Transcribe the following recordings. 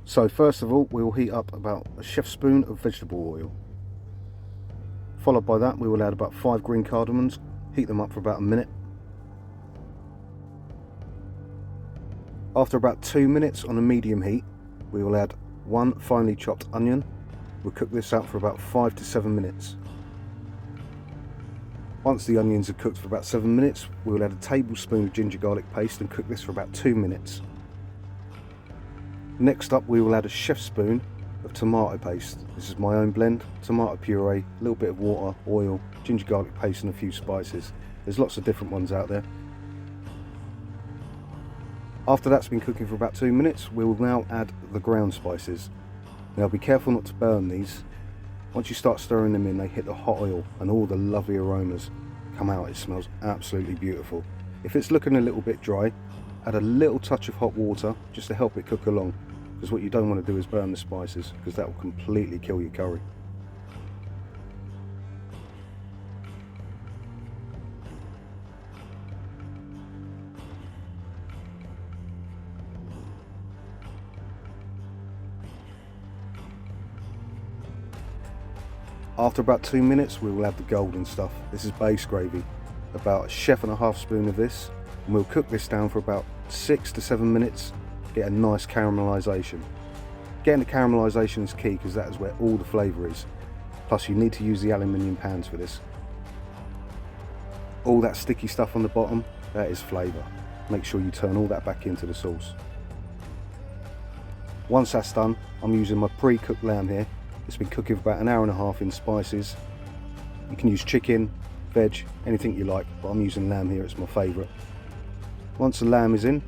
So first of all, we will heat up about a chef's spoon of vegetable oil. Followed by that, we will add about 5 green cardamons, heat them up for about a minute. After about 2 minutes on a medium heat, we will add 1 finely chopped onion. We'll cook this out for about 5 to 7 minutes. Once the onions are cooked for about 7 minutes, we will add a tablespoon of ginger garlic paste and cook this for about 2 minutes. Next up, we will add a chef's spoon of tomato paste. This is my own blend: tomato puree, a little bit of water, oil, ginger garlic paste and a few spices. There's lots of different ones out there. After that's been cooking for about 2 minutes, we will now add the ground spices. Now be careful not to burn these. Once you start stirring them in, they hit the hot oil and all the lovely aromas come out. It smells absolutely beautiful. If it's looking a little bit dry, add a little touch of hot water just to help it cook along, because what you don't want to do is burn the spices, because that will completely kill your curry. After about 2 minutes, we will add the golden stuff. This is base gravy, about a chef and a half spoon of this, and we'll cook this down for about 6 to 7 minutes, get a nice caramelisation. Getting the caramelisation is key, because that is where all the flavour is. Plus you need to use the aluminium pans for this. All that sticky stuff on the bottom, that is flavour. Make sure you turn all that back into the sauce. Once that's done, I'm using my pre-cooked lamb here. It's been cooking for about an hour and a half in spices. You can use chicken, veg, anything you like, but I'm using lamb here, it's my favourite. Once the lamb is in,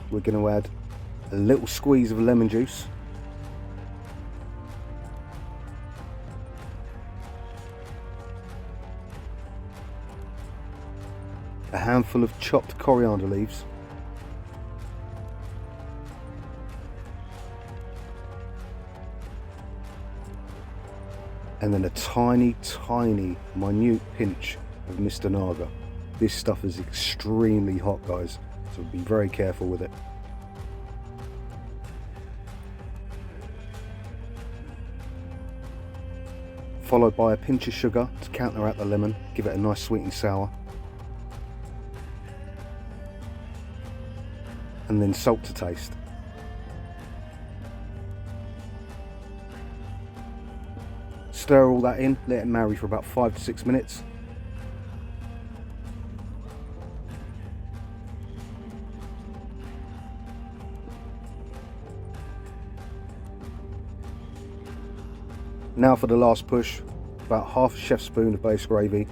we're going to add a little squeeze of lemon juice. A handful of chopped coriander leaves. And then a tiny, minute pinch of Mr. Naga. This stuff is extremely hot, guys, so be very careful with it. Followed by a pinch of sugar to counter out the lemon, give it a nice sweet and sour. And then salt to taste. Stir all that in, let it marry for about 5 to 6 minutes. Now for the last push, about half a chef's spoon of base gravy.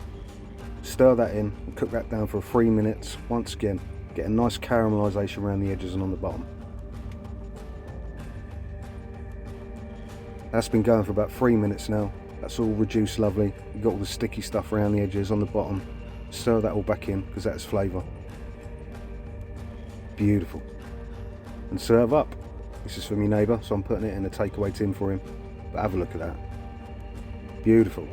Stir that in and cook that down for 3 minutes. Once again, get a nice caramelisation around the edges and on the bottom. That's been going for about 3 minutes now. That's all reduced lovely. You've got all the sticky stuff around the edges on the bottom. Stir that all back in, because that's flavour. Beautiful. And serve up. This is from your neighbour, so I'm putting it in a takeaway tin for him. But have a look at that. Beautiful.